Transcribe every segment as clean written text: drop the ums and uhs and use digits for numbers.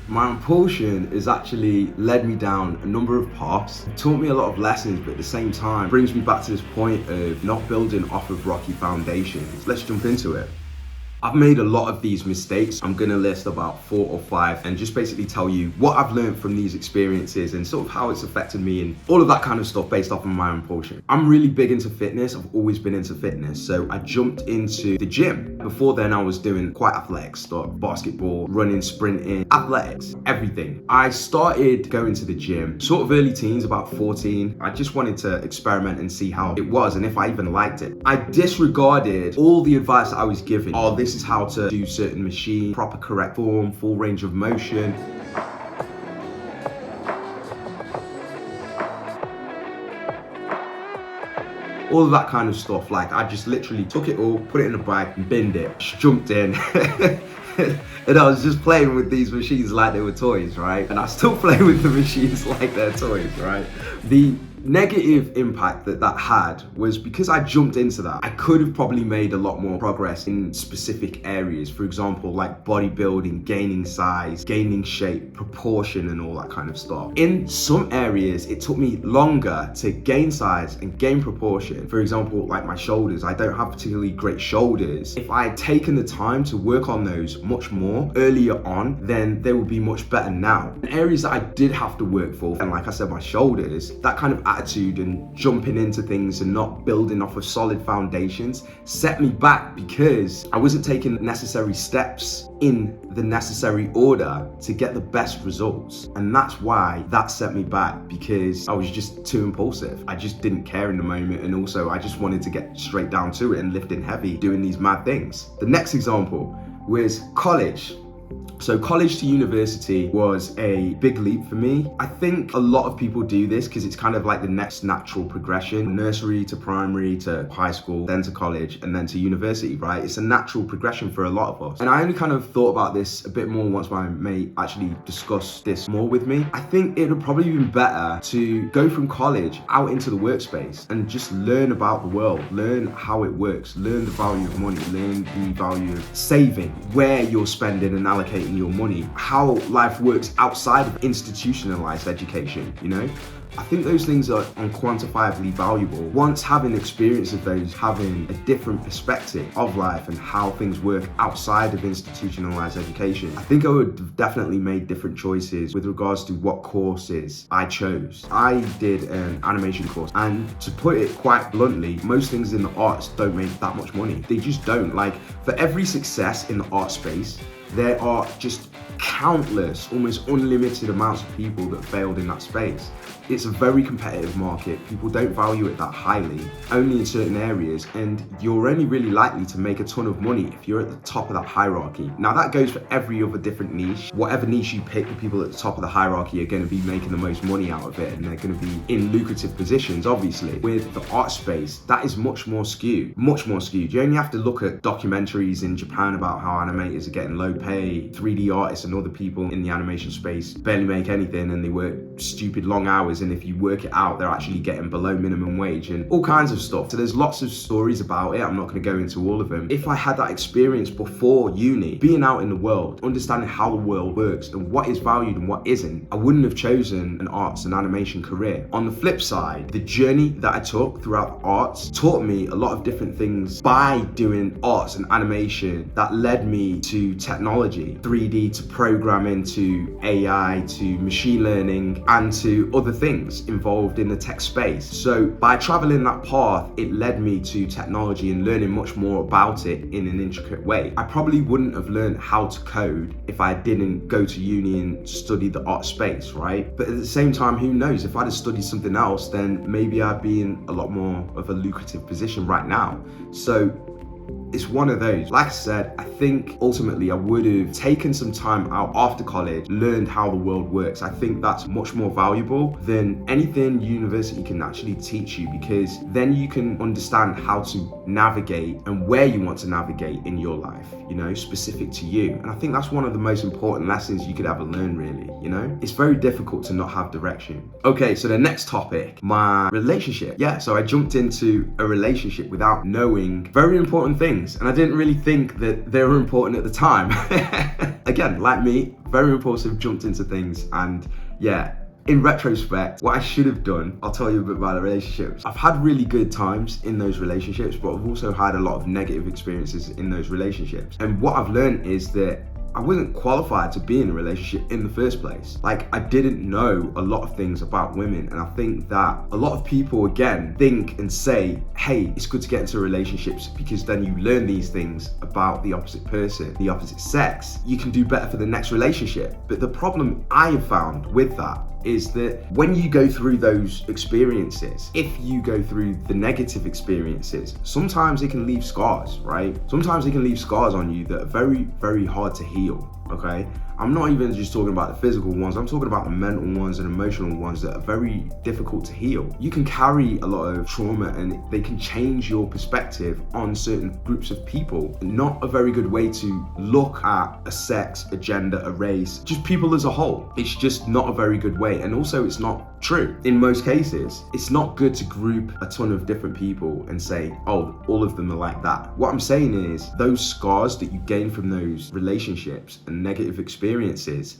My impulsion has actually led me down a number of paths. It taught me a lot of lessons, but at the same time brings me back to this point of not building off of rocky foundations. Let's jump into it. I've made a lot of these mistakes. I'm gonna list about 4 or 5 and just basically tell you what I've learned from these experiences and sort of how it's affected me and all of that kind of stuff based off of my impulsion. I'm really big into fitness. I've always been into fitness. So I jumped into the gym. Before then I was doing quite athletic stuff, basketball, running, sprinting, athletics, everything. I started going to the gym sort of early teens, about 14. I just wanted to experiment and see how it was and if I even liked it. I disregarded all the advice that I was given. Oh, this is how to do certain machine, proper correct form, full range of motion. All of that kind of stuff. Like, I just literally took it all, put it in a bag and binned it, just jumped in. And I was just playing with these machines like they were toys, right? And I still play with the machines like they're toys, right? The negative impact that had was because I jumped into that, I could have probably made a lot more progress in specific areas. For example, like bodybuilding, gaining size, gaining shape, proportion, and all that kind of stuff. In some areas, it took me longer to gain size and gain proportion. For example, like my shoulders, I don't have particularly great shoulders. If I had taken the time to work on those much more earlier on, then they would be much better now. In areas that I did have to work for, and like I said, my shoulders, that kind of attitude and jumping into things and not building off of solid foundations set me back because I wasn't taking necessary steps in the necessary order to get the best results. And that's why that set me back, because I was just too impulsive. I just didn't care in the moment, and also I just wanted to get straight down to it and lifting heavy, doing these mad things. The next example was college. So college to university was a big leap for me. I think a lot of people do this because it's kind of like the next natural progression. Nursery to primary to high school, then to college, and then to university, right? It's a natural progression for a lot of us. And I only kind of thought about this a bit more once my mate actually discussed this more with me. I think it would probably be better to go from college out into the workspace and just learn about the world, learn how it works, learn the value of money, learn the value of saving, where you're spending and allocating your money, how life works outside of institutionalized education, you know? I think those things are unquantifiably valuable. Once having experience of those, having a different perspective of life and how things work outside of institutionalized education, I think I would have definitely made different choices with regards to what courses I chose. I did an animation course, and to put it quite bluntly, most things in the arts don't make that much money. They just don't. Like, for every success in the art space, there are just countless, almost unlimited amounts of people that failed in that space. It's a very competitive market. People don't value it that highly, only in certain areas, and you're only really likely to make a ton of money if you're at the top of that hierarchy. Now that goes for every other different niche. Whatever niche you pick, the people at the top of the hierarchy are going to be making the most money out of it, and they're going to be in lucrative positions, obviously. With the art space, that is much more skewed. You only have to look at documentaries in Japan about how animators are getting low pay, 3D artists and other people in the animation space barely make anything, and they work stupid long hours, and if you work it out, they're actually getting below minimum wage and all kinds of stuff. So there's lots of stories about it. I'm not going to go into all of them. If I had that experience before uni, being out in the world, understanding how the world works and what is valued and what isn't, I wouldn't have chosen an arts and animation career. On the flip side, the journey that I took throughout the arts taught me a lot of different things by doing arts and animation that led me to technology, 3D to programming to AI to machine learning and to other things involved in the tech space. So by traveling that path, it led me to technology and learning much more about it in an intricate way. I probably wouldn't have learned how to code if I didn't go to uni and study the art space, right? But at the same time, who knows? If I'd have studied something else, then maybe I'd be in a lot more of a lucrative position right now. So it's one of those. Like I said, I think ultimately I would have taken some time out after college, learned how the world works. I think that's much more valuable than anything university can actually teach you, because then you can understand how to navigate and where you want to navigate in your life, you know, specific to you. And I think that's one of the most important lessons you could ever learn, really, you know? It's very difficult to not have direction. Okay, so the next topic, my relationship. Yeah, so I jumped into a relationship without knowing very important things. things, and I didn't really think that they were important at the time. Again, like me, very impulsive, jumped into things, and yeah, in retrospect, what I should have done, I'll tell you a bit about the relationships. I've had really good times in those relationships, but I've also had a lot of negative experiences in those relationships. And what I've learned is that I wasn't qualified to be in a relationship in the first place. Like, I didn't know a lot of things about women, and I think that a lot of people, again, think and say, hey, it's good to get into relationships because then you learn these things about the opposite person, the opposite sex. You can do better for the next relationship. But the problem I have found with that is that when you go through those experiences, if you go through the negative experiences, sometimes it can leave scars, right? Sometimes it can leave scars on you that are very, very hard to heal, okay? I'm not even just talking about the physical ones, I'm talking about the mental ones and emotional ones that are very difficult to heal. You can carry a lot of trauma and they can change your perspective on certain groups of people. Not a very good way to look at a sex, a gender, a race, just people as a whole. It's just not a very good way, and also it's not true. In most cases, it's not good to group a ton of different people and say, oh, all of them are like that. What I'm saying is those scars that you gain from those relationships and negative experiences,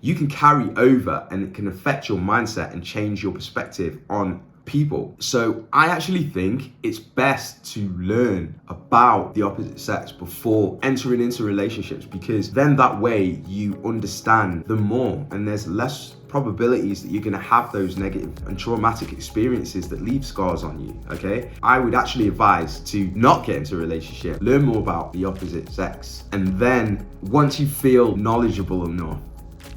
you can carry over, and it can affect your mindset and change your perspective on people. So I actually think it's best to learn about the opposite sex before entering into relationships, because then that way you understand them more and there's less probabilities that you're going to have those negative and traumatic experiences that leave scars on you, okay? I would actually advise to not get into a relationship, learn more about the opposite sex, and then once you feel knowledgeable enough,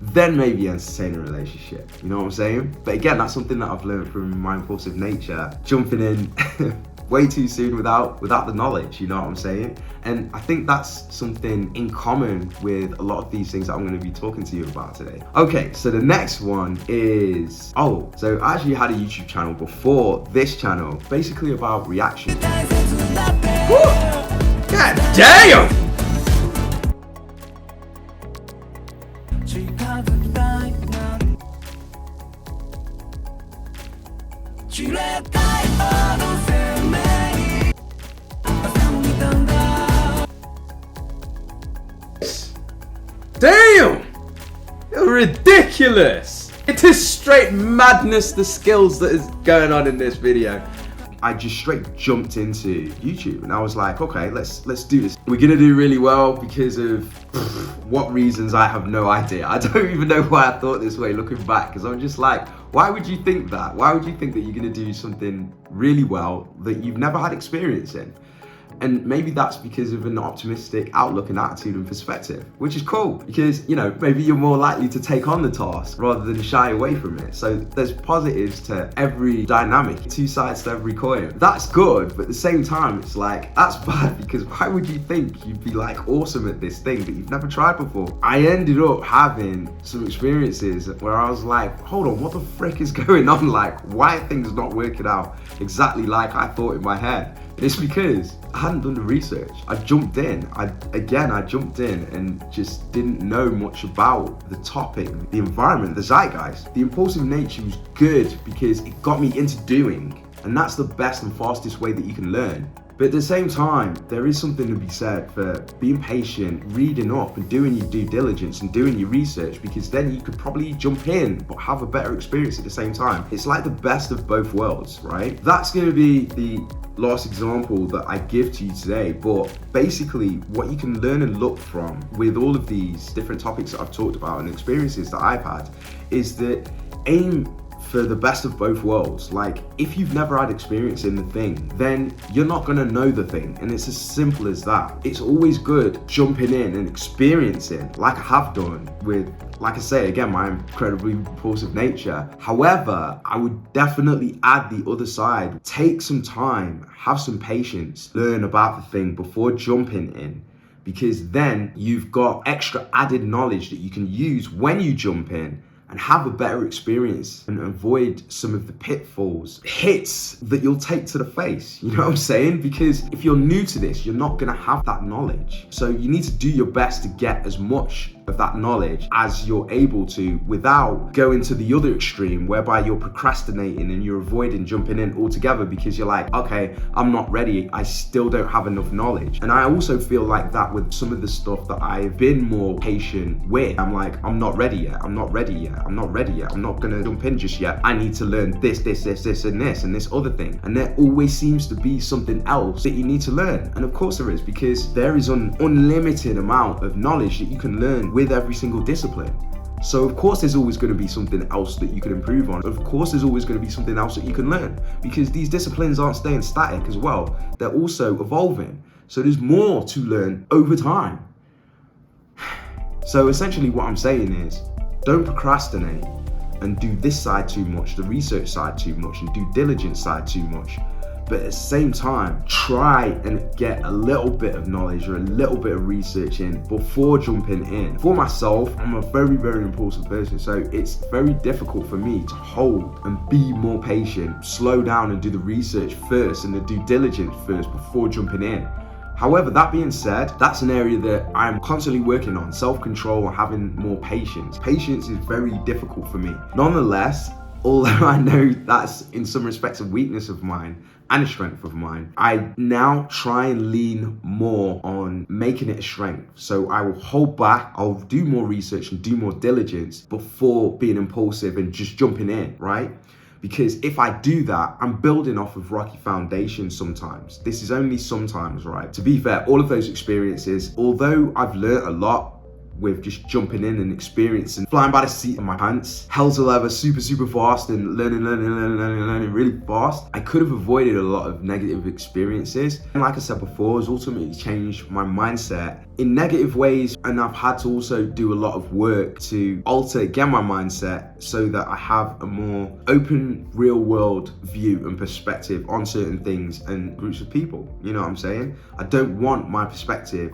then maybe entertain a relationship, you know what I'm saying? But again, that's something that I've learned from my impulsive nature, jumping in way too soon without the knowledge, you know what I'm saying? And I think that's something in common with a lot of these things that I'm going to be talking to you about today. Okay, so the next one is, so I actually had a YouTube channel before this channel, basically about reaction. Woo! God damn! Damn! You're ridiculous! It is straight madness, the skills that is going on in this video. I just straight jumped into YouTube and I was like, okay, let's do this. We're gonna do really well because of what reasons, I have no idea. I don't even know why I thought this way looking back, because I'm just like, why would you think that? Why would you think that you're gonna do something really well that you've never had experience in? And maybe that's because of an optimistic outlook and attitude and perspective, which is cool because, you know, maybe you're more likely to take on the task rather than shy away from it. So there's positives to every dynamic, two sides to every coin. That's good, but at the same time, it's like, that's bad, because why would you think you'd be like awesome at this thing that you've never tried before? I ended up having some experiences where I was like, hold on, what the frick is going on? Like, why are things not working out exactly like I thought in my head? It's because I hadn't done the research. I jumped in. I jumped in and just didn't know much about the topic, the environment, the zeitgeist. The impulsive nature was good because it got me into doing, and that's the best and fastest way that you can learn. But at the same time, there is something to be said for being patient, reading up and doing your due diligence and doing your research, because then you could probably jump in but have a better experience at the same time. It's like the best of both worlds, right? That's going to be the last example that I give to you today, but basically what you can learn and look from with all of these different topics that I've talked about and experiences that I've had is that aim for the best of both worlds. Like, if you've never had experience in the thing, then you're not gonna know the thing, and it's as simple as that. It's always good jumping in and experiencing, like I have done with, like I say again, my incredibly impulsive nature. However, I would definitely add the other side. Take some time, have some patience, learn about the thing before jumping in, because then you've got extra added knowledge that you can use when you jump in and have a better experience and avoid some of the pitfalls, hits that you'll take to the face. You know what I'm saying? Because if you're new to this, you're not gonna have that knowledge. So you need to do your best to get as much of that knowledge as you're able to, without going to the other extreme whereby you're procrastinating and you're avoiding jumping in altogether because you're like, okay, I'm not ready, I still don't have enough knowledge. And I also feel like that with some of the stuff that I've been more patient with. I'm like, I'm not ready yet, I'm not ready yet, I'm not ready yet, I'm not gonna jump in just yet. I need to learn this, and this other thing. And there always seems to be something else that you need to learn. And of course there is, because there is an unlimited amount of knowledge that you can learn with every single discipline. So of course there's always going to be something else that you can improve on. Of course there's always going to be something else that you can learn, because these disciplines aren't staying static as well. They're also evolving. So there's more to learn over time. So essentially what I'm saying is, don't procrastinate and do this side too much, the research side too much, and due diligence side too much. But at the same time, try and get a little bit of knowledge or a little bit of research in before jumping in. For myself, I'm a very, very impulsive person, so it's very difficult for me to hold and be more patient, slow down and do the research first and the due diligence first before jumping in. However, that being said, that's an area that I'm constantly working on, self-control, having more patience. Patience is very difficult for me. Nonetheless, although I know that's in some respects a weakness of mine and a strength of mine, I now try and lean more on making it a strength. So I will hold back, I'll do more research and do more diligence before being impulsive and just jumping in, right? Because if I do that, I'm building off of rocky foundations sometimes. This is only sometimes, right? To be fair, all of those experiences, although I've learned a lot with just jumping in and experiencing, flying by the seat of my pants, hell to leather, super fast, and learning really fast, I could have avoided a lot of negative experiences. And like I said before, it's ultimately changed my mindset in negative ways, and I've had to also do a lot of work to alter again my mindset so that I have a more open, real world view and perspective on certain things and groups of people. You know what I'm saying? I don't want my perspective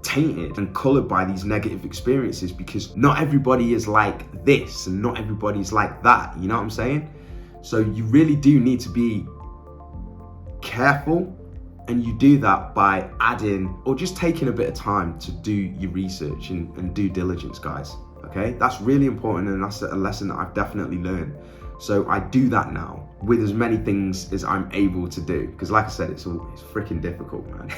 tainted and colored by these negative experiences, because not everybody is like this and not everybody is like that. You know what I'm saying? So you really do need to be careful, and you do that by adding or just taking a bit of time to do your research and due diligence, guys. Okay, that's really important, and that's a lesson that I've definitely learned. So I do that now with as many things as I'm able to do, because like I said, it's freaking difficult, man.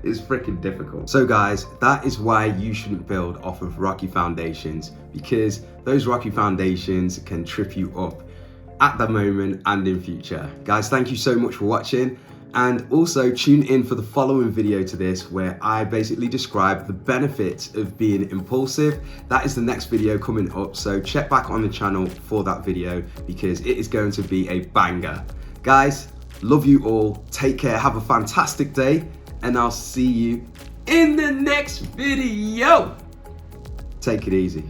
It's freaking difficult. So guys, that is why you shouldn't build off of rocky foundations, because those rocky foundations can trip you up at the moment and in future. Guys, thank you so much for watching. And also tune in for the following video to this, where I basically describe the benefits of being impulsive. That is the next video coming up, so check back on the channel for that video, because it is going to be a banger. Guys, love you all, take care, have a fantastic day, and I'll see you in the next video. Take it easy.